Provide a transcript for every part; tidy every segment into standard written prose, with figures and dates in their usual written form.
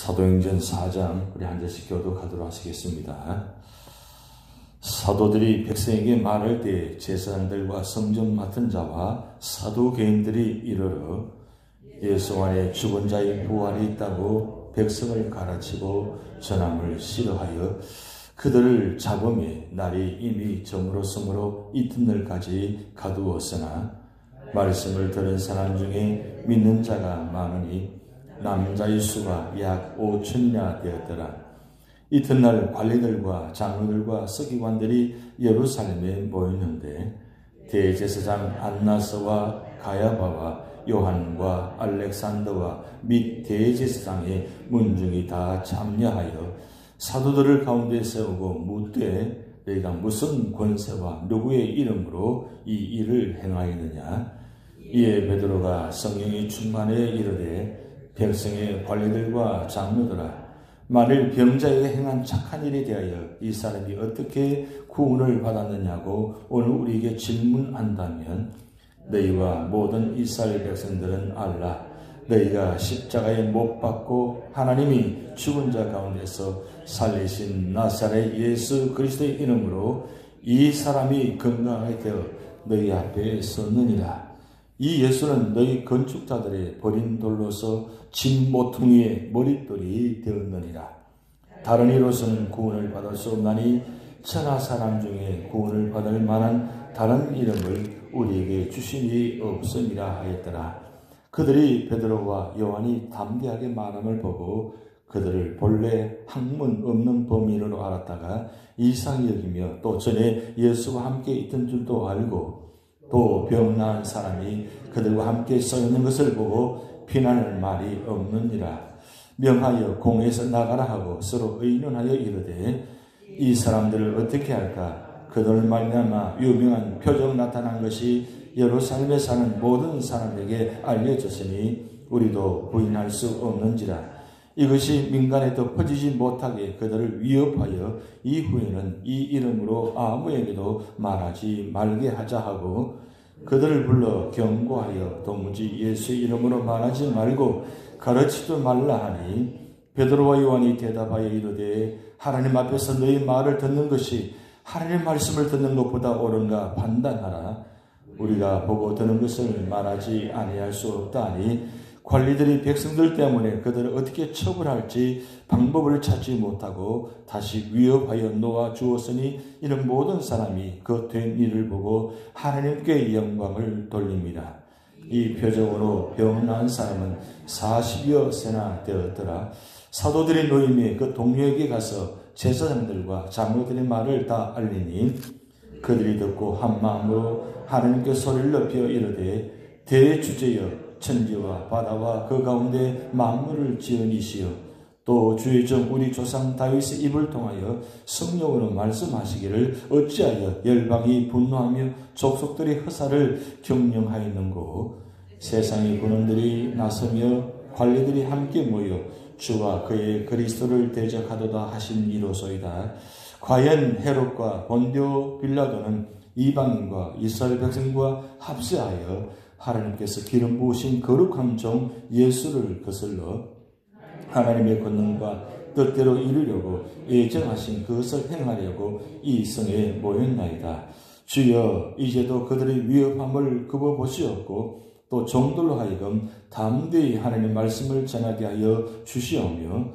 사도행전 4장 우리 한 절씩 교독하도록 하시겠습니다. 사도들이 백성에게 말할 때 제사장들과 성전 맡은 자와 사두개인들이 이르러 예수 안에 죽은 자의 부활이 있다고 백성을 가르치고 전함을 싫어하여 그들을 잡음에 날이 이미 저물었으므로 이튿날까지 가두었으나 말씀을 들은 사람 중에 믿는 자가 많으니 남자의 수가 약 5천이나 되었더라. 이튿날 관리들과 장로들과 서기관들이 예루살렘에 모였는데 대제사장 안나스와 가야바와 요한과 알렉산더와 및 대제사장의 문중이 다 참여하여 사도들을 가운데 세우고 묻되 너희가 무슨 권세와 누구의 이름으로 이 일을 행하였느냐. 이에 베드로가 성령이 충만해 이르되 백성의 관리들과 장로들아, 만일 병자에게 행한 착한 일에 대하여 이 사람이 어떻게 구원을 받았느냐고 오늘 우리에게 질문한다면 너희와 모든 이스라엘 백성들은 알라. 너희가 십자가에 못 박고 하나님이 죽은 자 가운데서 살리신 나사렛 예수 그리스도의 이름으로 이 사람이 건강하게 되어 너희 앞에 섰느니라. 이 예수는 너희 건축자들의 버린 돌로서 진 모퉁이의 머릿돌이 되었느니라. 다른 이로서는 구원을 받을 수 없나니 천하 사람 중에 구원을 받을 만한 다른 이름을 우리에게 주시니 없음이라 하였더라. 그들이 베드로와 요한이 담대하게 말함을 보고 그들을 본래 학문 없는 범인으로 알았다가 이상히 여기며 또 전에 예수와 함께 있던 줄도 알고 또 병 나은 사람이 그들과 함께 서 있는 것을 보고 비난할 말이 없느니라. 명하여 공회에서 나가라 하고 서로 의논하여 이르되 이 사람들을 어떻게 할까? 그들 말미암아 유명한 표적 나타난 것이 예루살렘에 사는 모든 사람에게 알려졌으니 우리도 부인할 수 없는지라. 이것이 민간에도 퍼지지 못하게 그들을 위협하여 이후에는 이 이름으로 아무에게도 말하지 말게 하자 하고 그들을 불러 경고하여 도무지 예수의 이름으로 말하지 말고 가르치도 말라 하니 베드로와 요한이 대답하여 이르되 하나님 앞에서 너희 말을 듣는 것이 하나님의 말씀을 듣는 것보다 옳은가 판단하라. 우리가 보고 듣는 것을 말하지 아니할 수 없다 하니 관리들이 백성들 때문에 그들을 어떻게 처벌할지 방법을 찾지 못하고 다시 위협하여 놓아 주었으니 이는 모든 사람이 그 된 일을 보고 하나님께 영광을 돌립니다. 이 표적으로 병 나은 사람은 40여 세나 되었더라. 사도들의 노임에 그 동료에게 가서 제사장들과 장로들의 말을 다 알리니 그들이 듣고 한 마음으로 하나님께 소리를 높여 이르되 대주제여 천지와 바다와 그 가운데 만물을 지은 이시여 또 주의 종 우리 조상 다윗의 입을 통하여 성령으로 말씀하시기를 어찌하여 열방이 분노하며 족속들이 허사를 경영하였는고. 세상의 군원들이 나서며 관리들이 함께 모여 주와 그의 그리스도를 대적하도다 하신 이로소이다. 과연 헤롯과 본디오 빌라도는 이방인과 이스라엘 백성과 합세하여 하나님께서 기름 부으신 거룩한 종 예수를 거슬러 하나님의 권능과 뜻대로 이루려고 예정하신 그것을 행하려고 이 성에 모였나이다. 주여 이제도 그들의 위협함을 굽어보시옵고 또 종들로 하여금 담대히 하나님의 말씀을 전하게 하여 주시오며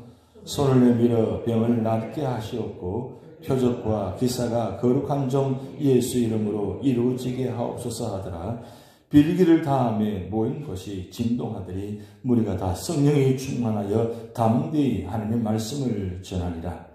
손을 내밀어 병을 낫게 하시옵고 표적과 기사가 거룩한 종 예수 이름으로 이루어지게 하옵소서 하더라. 빌기를 다함에 모인 것이 진동하더니 무리가 다 성령이 충만하여 담대히 하나님의 말씀을 전하니라.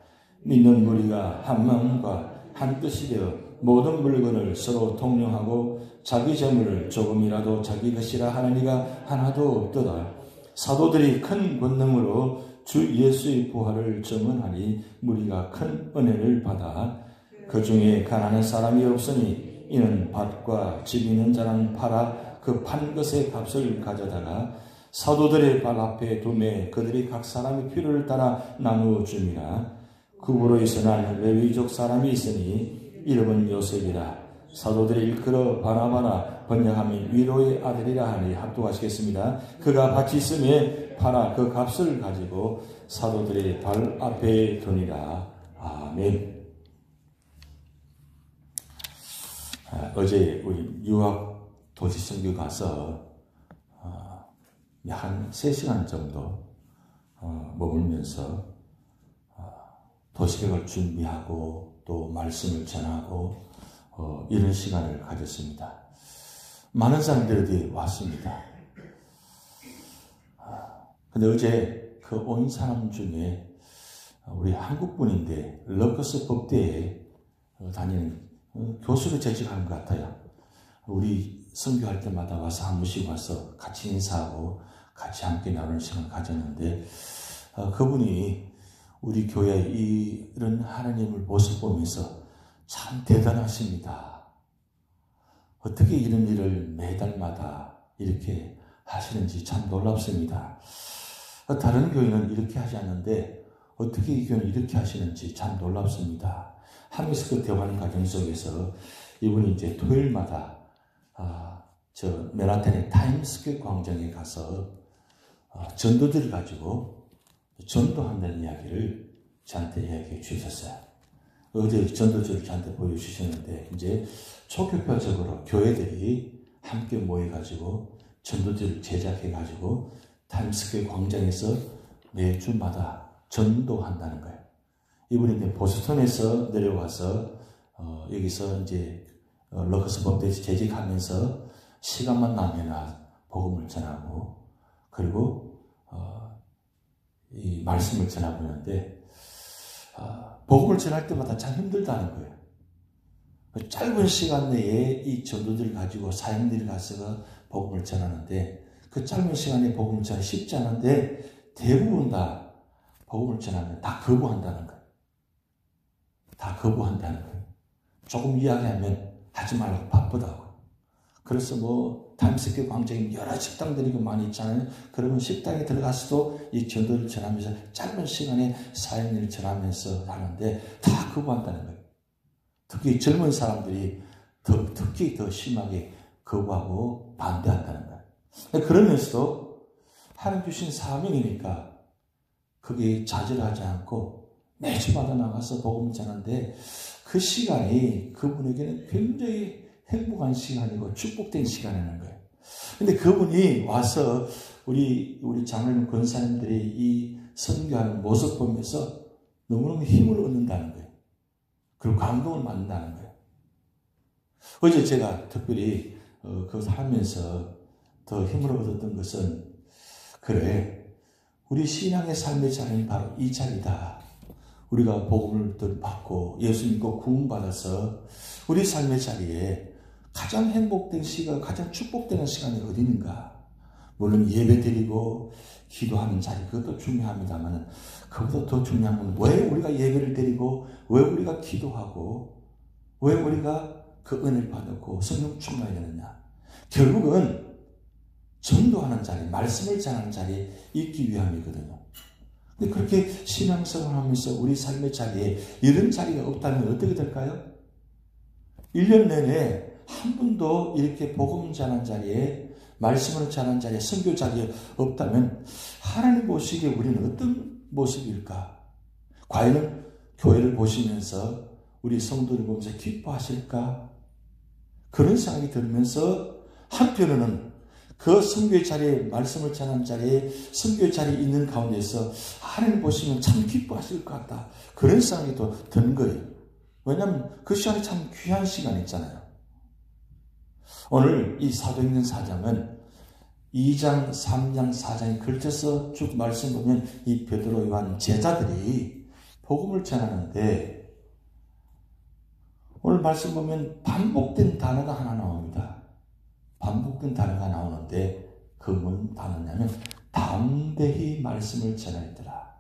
믿는 무리가 한 마음과 한 뜻이 되어 모든 물건을 서로 통용하고 자기 재물을 조금이라도 자기 것이라 하나니가 하나도 없더라. 사도들이 큰 권능으로 주 예수의 부활을 증언하니 무리가 큰 은혜를 받아 그 중에 가난한 사람이 없으니 이는 밭과 집 있는 자는 팔아 그 판 것의 값을 가져다가 사도들의 발 앞에 두매 그들이 각 사람의 필요를 따라 나누어 줍니다. 그부로 있으나 레위족 사람이 있으니 이름은 요셉이라. 사도들이 일컬어 바나바라 번역하면 위로의 아들이라 하니 합독하시겠습니다. 그가 밭이 있음에 팔아 그 값을 가지고 사도들의 발 앞에 두니라. 아멘. 어제 우리 유학 도시선교 가서 한 3시간 정도 머물면서 도시락을 준비하고 또 말씀을 전하고 이런 시간을 가졌습니다. 많은 사람들이 왔습니다. 근데 어제 그 온 사람 중에 우리 한국분인데 러커스 법대에 다니는 교수를 재직하는 것 같아요. 우리 선교할 때마다 와서 한 번씩 와서 같이 인사하고 같이 함께 나누는 시간을 가졌는데 그분이 우리 교회의 이런 하나님을 모습 보면서 참 대단하십니다. 어떻게 이런 일을 매달마다 이렇게 하시는지 참 놀랍습니다. 다른 교회는 이렇게 하지 않는데 어떻게 이 교회는 이렇게 하시는지 참 놀랍습니다. 하면서 그 대화하는 과정 속에서 이분이 이제 토요일마다 저 맨하탄의 타임스퀘어 광장에 가서 전도들을 가지고 전도한다는 이야기를 저한테 이야기해 주셨어요. 어제 전도지를 저한테 보여주셨는데 이제 초교파적으로 교회들이 함께 모여가지고 전도지를 제작해가지고 타임스퀘어 광장에서 매주마다 전도한다는 거예요. 이분이 이제 보스턴에서 내려와서 여기서 이제 러커스 법대에서 재직하면서 시간만 나면 복음을 전하고 그리고 이 말씀을 전하고 있는데 복음을 전할 때마다 참 힘들다는 거예요. 짧은 시간 내에 이 전도들을 가지고 사역들을 가서 복음을 전하는데 그 짧은 시간에 복음을 전하기 쉽지 않은데 대부분 다 복음을 전하면 다 거부한다는 거예요. 다 거부한다는 거예요. 조금 이야기하면 하지 말라고 바쁘다고. 그래서 뭐 타임스퀘어 광장에 여러 식당들이 많이 있잖아요. 그러면 식당에 들어가서도 이 전도를 전하면서 짧은 시간에 사역을 전하면서 하는데 다 거부한다는 거예요. 특히 젊은 사람들이 특히 더 심하게 거부하고 반대한다는 거예요. 그러면서도 하나님 주신 사명이니까 그게 좌절하지 않고 매주마다 나가서 복음을 전하는데 그 시간이 그분에게는 굉장히 행복한 시간이고 축복된 시간이라는 거예요. 근데 그분이 와서 우리 장로님 권사님들이 이 선교하는 모습 보면서 너무너무 힘을 얻는다는 거예요. 그리고 감동을 받는다는 거예요. 어제 제가 특별히 그것을 하면서 더 힘을 얻었던 것은 그래 우리 신앙의 삶의 자리는 바로 이 자리다. 우리가 복음을 받고 예수 믿고 구원받아서 우리 삶의 자리에 가장 행복된 시간, 가장 축복되는 시간이 어디 있는가? 물론 예배 드리고 기도하는 자리 그것도 중요합니다만 그것보다 더 중요한 건 왜 우리가 예배를 드리고 왜 우리가 기도하고 왜 우리가 그 은혜를 받았고 성령 충만이 되느냐? 결국은 전도하는 자리, 말씀을 전하는 자리에 있기 위함이거든요. 근데 그렇게 신앙생활을 하면서 우리 삶의 자리에 이런 자리가 없다면 어떻게 될까요? 1년 내내 한 번도 이렇게 복음 전하는 자리에 말씀을 전하는 자리에 선교 자리에 없다면 하나님 보시기에 우리는 어떤 모습일까? 과연 교회를 보시면서 우리 성도를 보면서 기뻐하실까? 그런 생각이 들면서 한편으로는 그 선교의 자리에 말씀을 전하는 자리에 선교의 자리에 있는 가운데서 하나님 보시면 참 기뻐하실 것 같다. 그런 생각이 또 드는 거예요. 왜냐하면 그 시간이 참 귀한 시간이잖아요. 오늘 이 사도행전 4장은 2장, 3장, 4장에 걸쳐서 쭉 말씀 보면 이 베드로, 요한 제자들이 복음을 전하는데 오늘 말씀 보면 반복된 단어가 하나 나옵니다. 반복된 단어가 나오는데 그 뭔 단어냐면 담대히 말씀을 전하더라.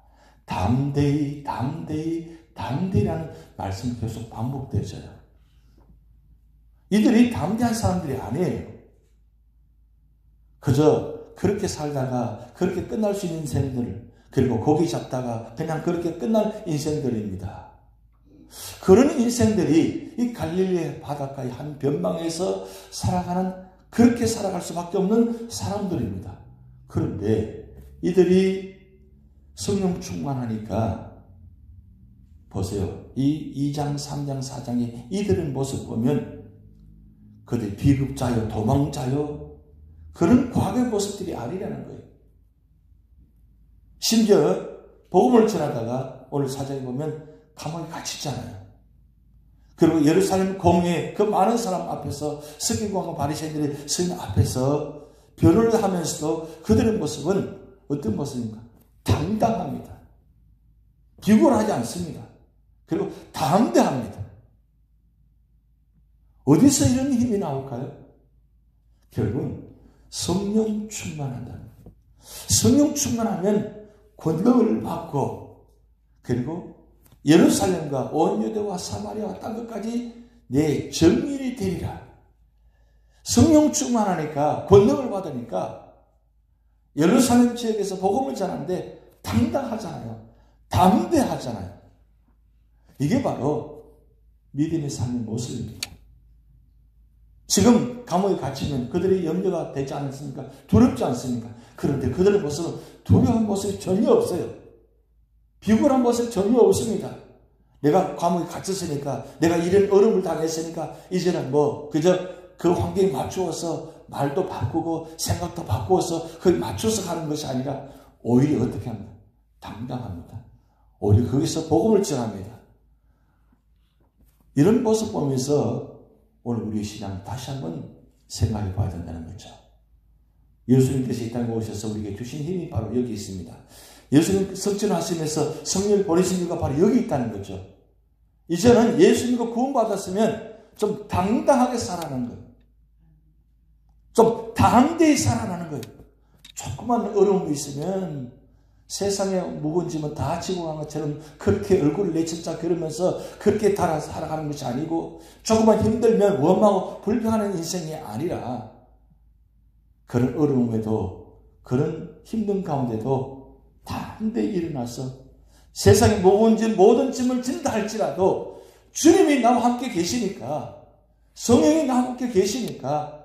담대히, 담대히, 담대히라는 말씀이 계속 반복되어져요. 이들이 담대한 사람들이 아니에요. 그저 그렇게 살다가 그렇게 끝날 수 있는 인생들 그리고 고기 잡다가 그냥 그렇게 끝날 인생들입니다. 그런 인생들이 이 갈릴리 바닷가의 한 변방에서 살아가는 그렇게 살아갈 수밖에 없는 사람들입니다. 그런데 이들이 성령 충만하니까 보세요. 이 2장, 3장, 4장의 이들의 모습 보면 그들 비급자요, 도망자요, 그런 과거의 모습들이 아니라는 거예요. 심지어 복음을 전하다가 오늘 사장에 보면 감옥에 갇히잖아요. 그리고 예루살렘 공회 그 많은 사람 앞에서 서기관과 바리새인들의 스님 앞에서 변호를 하면서도 그들의 모습은 어떤 모습입니까? 당당합니다. 비굴하지 않습니다. 그리고 담대합니다. 어디서 이런 힘이 나올까요? 결국은 성령 충만한다는 거예요. 성령 충만하면 권능을 받고 그리고 예루살렘과 온 유대와 사마리아와 땅 끝까지 내 정인이 되리라. 성령 충만하니까 권능을 받으니까 예루살렘 지역에서 복음을 전하는데 당당하잖아요. 담대하잖아요. 이게 바로 믿음의 삶의 모습입니다. 지금 감옥에 갇히면 그들의 염려가 되지 않습니까? 두렵지 않습니까? 그런데 그들의 모습은 두려운 모습이 전혀 없어요. 비굴한 모습이 전혀 없습니다. 내가 감옥에 갇혔으니까, 내가 이런 어려움을 당했으니까 이제는 그저 그 환경에 맞추어서 말도 바꾸고 생각도 바꾸어서 거기 맞춰서 가는 것이 아니라 오히려 어떻게 합니까? 당당합니다. 오히려 거기서 복음을 전합니다. 이런 모습 보면서 오늘 우리의 신앙 다시 한번 생각해 봐야 된다는 거죠. 예수님께서 이 땅에 오셔서 우리에게 주신 힘이 바로 여기 있습니다. 예수님 성전하시면서 성령을 보내신 이유가 바로 여기 있다는 거죠. 이제는 예수님과 구원받았으면 좀 당당하게 살아가는 거예요. 좀 담대히 살아가는 거예요. 조그만 어려움이 있으면 세상에 무거운 짐은 다 지고 간 것처럼 그렇게 얼굴을 내쳤자 그러면서 그렇게 살아가는 것이 아니고 조금만 힘들면 원망하고 불평하는 인생이 아니라 그런 어려움에도 그런 힘든 가운데도 담대히 일어나서 세상에 무거운 짐 모든 짐을 진다 할지라도 주님이 나와 함께 계시니까 성령이 나와 함께 계시니까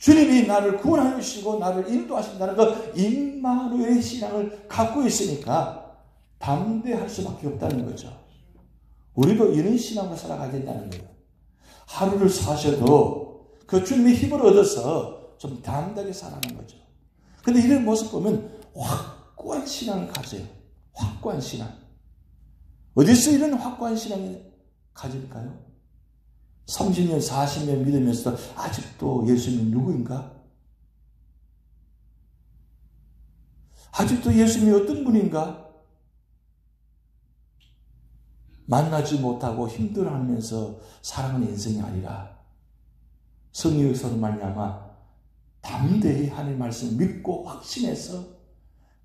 주님이 나를 구원하여 주시고 나를 인도하신다는 그 임마누엘의 신앙을 갖고 있으니까 담대할 수밖에 없다는 거죠. 우리도 이런 신앙을 살아가야 된다는 거예요. 하루를 사셔도 그 주님의 힘을 얻어서 좀 담대하게 살아가는 거죠. 그런데 이런 모습 보면 확고한 신앙을 가져요. 확고한 신앙. 어디서 이런 확고한 신앙을 가질까요? 30년, 40년 믿으면서 아직도 예수님이 누구인가? 아직도 예수님이 어떤 분인가? 만나지 못하고 힘들어하면서 살아가는 인생이 아니라 성령의 역사로 말미암아 담대히 하나님의 말씀을 믿고 확신해서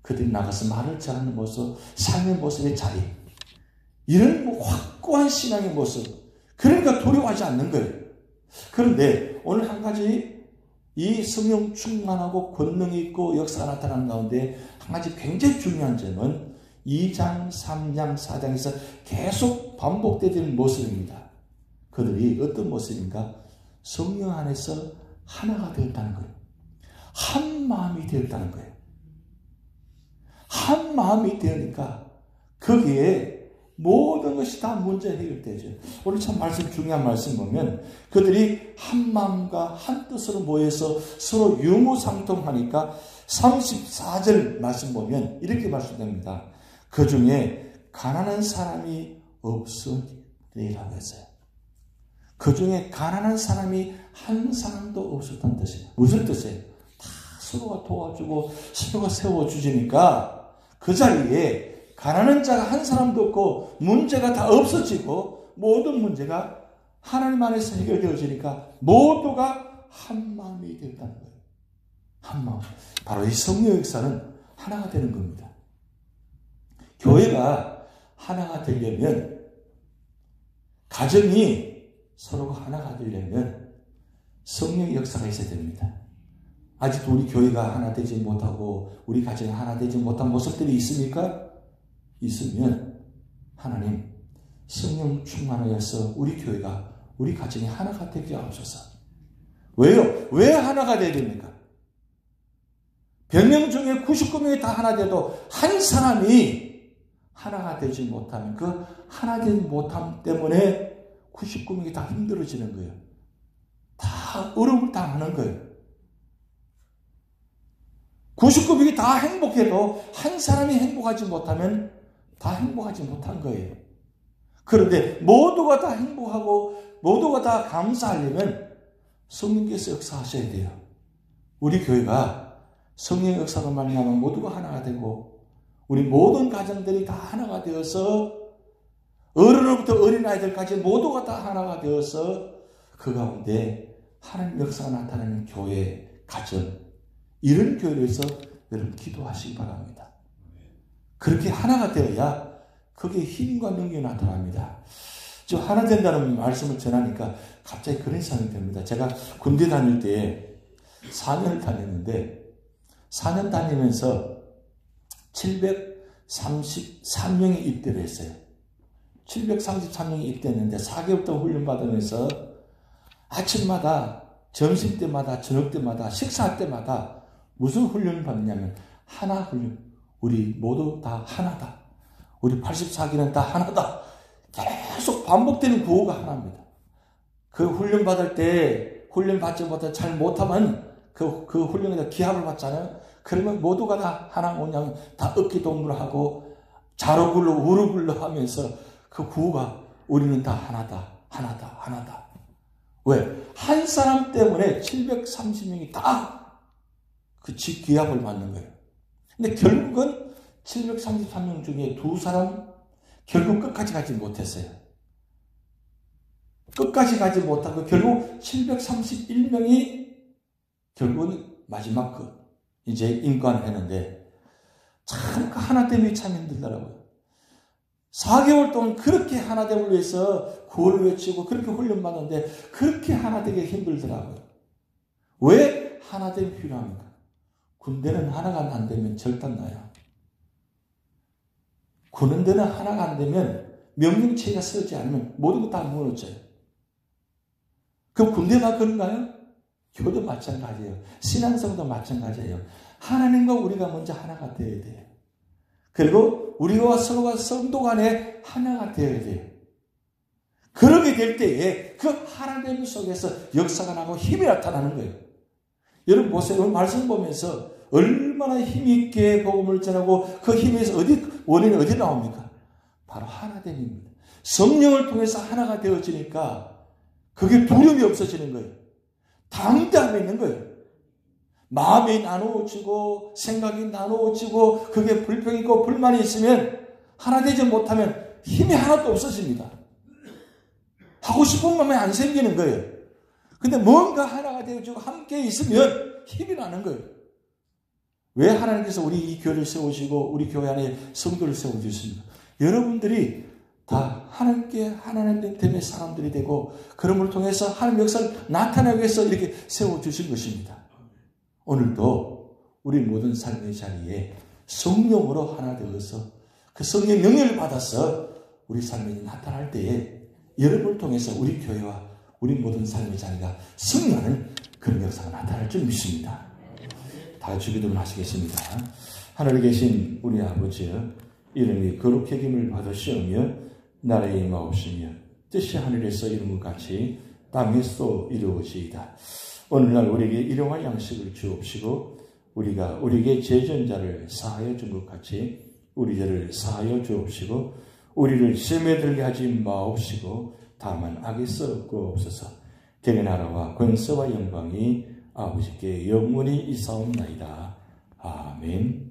그들이 나가서 말을 전하는 모습, 삶의 모습의 자리, 이런 확고한 신앙의 모습, 그러니까 두려워하지 않는 거예요. 그런데 오늘 한 가지 이 성령 충만하고 권능이 있고 역사가 나타나는 가운데 한 가지 굉장히 중요한 점은 2장, 3장, 4장에서 계속 반복되는 모습입니다. 그들이 어떤 모습인가? 성령 안에서 하나가 되었다는 거예요. 한 마음이 되었다는 거예요. 한 마음이 되니까 거기에 모든 것이 다 문제 해결되죠. 오늘 참 말씀 중요한 말씀 보면 그들이 한 마음과 한 뜻으로 모여서 서로 유무상통하니까 34절 말씀 보면 이렇게 말씀됩니다. 그 중에 가난한 사람이 없으리라고 했어요. 그 중에 가난한 사람이 한 사람도 없었다는 뜻이에요. 무슨 뜻이에요? 다 서로가 도와주고 서로가 세워주시니까 그 자리에 가난한 자가 한 사람도 없고 문제가 다 없어지고 모든 문제가 하나님 안에서 해결되어지니까 모두가 한 마음이 되었다는 거예요. 한 마음. 바로 이 성령의 역사는 하나가 되는 겁니다. 교회가 하나가 되려면 가정이 서로가 하나가 되려면 성령의 역사가 있어야 됩니다. 아직도 우리 교회가 하나 되지 못하고 우리 가정이 하나 되지 못한 모습들이 있습니까? 있으면 하나님 성령 충만하여서 우리 교회가 우리 가정이 하나가 되게 하옵소서. 왜요? 왜 하나가 되어야 됩니까? 100명 중에 99명이 다 하나 돼도 한 사람이 하나가 되지 못하면 그 하나 되지 못함 때문에 99명이 다 힘들어지는 거예요. 다 어려움을 당하는 거예요. 99명이 다 행복해도 한 사람이 행복하지 못하면 다 행복하지 못한 거예요. 그런데 모두가 다 행복하고 모두가 다 감사하려면 성령께서 역사하셔야 돼요. 우리 교회가 성령의 역사로 말미암아 모두가 하나가 되고 우리 모든 가정들이 다 하나가 되어서 어른으로부터 어린아이들까지 모두가 다 하나가 되어서 그 가운데 하나님 역사가 나타나는 교회, 가정, 이런 교회를 위해서 여러분 기도하시기 바랍니다. 그렇게 하나가 되어야 거기에 힘과 능력이 나타납니다. 저 하나 된다는 말씀을 전하니까 갑자기 그런 생각이 듭니다. 제가 군대 다닐 때 4년을 다녔는데 4년 다니면서 733명이 입대를 했어요. 733명이 입대했는데 4개월 동안 훈련받으면서 아침마다 점심때마다 저녁때마다 식사할 때마다 무슨 훈련을 받느냐면 하나 훈련. 우리 모두 다 하나다. 우리 84기는 다 하나다. 계속 반복되는 구호가 하나입니다. 그 훈련 받을 때 훈련 받지 못해 잘 못하면 그 훈련에다 기합을 받잖아요. 그러면 모두가 다 하나 뭐냐면 다 어깨 동무하고 자로 굴러 우르 굴러 하면서 그 구호가 우리는 다 하나다. 하나다. 하나다. 왜? 한 사람 때문에 730명이 다 그 기합을 맞는 거예요. 근데 결국은 733명 중에 2사람 결국 끝까지 가지 못했어요. 끝까지 가지 못하고 결국 731명이 결국은 마지막 이제 인권했는데 참 그 하나 때문에 참 힘들더라고요. 4개월 동안 그렇게 하나 되기 위해서 구호를 외치고 그렇게 훈련받는데 그렇게 하나 되기 힘들더라고요. 왜 하나 되기 필요합니까? 군대는 하나가 안 되면 절단나요. 군대는 하나가 안 되면 명령체가 서지 않으면 모든 것 다 무너져요. 그럼 군대가 그런가요? 교도 마찬가지예요. 신앙성도 마찬가지예요. 하나님과 우리가 먼저 하나가 되어야 돼요. 그리고 우리와 서로가 성도 간에 하나가 되어야 돼요. 그렇게 될 때에 그 하나됨 속에서 역사가 나고 힘이 나타나는 거예요. 여러분 보세요. 오늘 말씀 보면서 얼마나 힘있게 복음을 전하고 그 힘에서 원인이 어디 나옵니까? 바로 하나됨입니다. 성령을 통해서 하나가 되어지니까 그게 두려움이 없어지는 거예요. 당당함이 있는 거예요. 마음이 나누어지고 생각이 나누어지고 그게 불평이고 불만이 있으면 하나 되지 못하면 힘이 하나도 없어집니다. 하고 싶은 마음이 안 생기는 거예요. 근데 뭔가 하나가 되어지고 함께 있으면 힘이 나는 거예요. 왜 하나님께서 우리 이 교회를 세우시고 우리 교회 안에 성도를 세워주십니까? 여러분들이 다 하나님께 하나님 때문에 사람들이 되고 그럼을 통해서 하나님 역사를 나타내기 위해서 이렇게 세워주신 것입니다. 오늘도 우리 모든 삶의 자리에 성령으로 하나 되어서 그 성령 영향을 받아서 우리 삶이 나타날 때에 여러분을 통해서 우리 교회와 우리 모든 삶의 자리가 승리하는 그런 역사가 나타날 줄 믿습니다. 다 같이 기도를 하시겠습니다. 하늘에 계신 우리 아버지여, 이름이 거룩히 여김을 받으시오며 나라의 임하옵시며 뜻이 하늘에서 이룬 것 같이 땅에서도 이루어지이다. 오늘날 우리에게 일용할 양식을 주옵시고 우리가 우리에게 죄전자를 사하여 준 것 같이 우리 죄를 사하여 주옵시고 우리를 시험에 들게 하지 마옵시고 다만 악에서 구하옵소서.天나라와 권세와 영광이 아버지께 영원히 이사옵나이다. 아멘.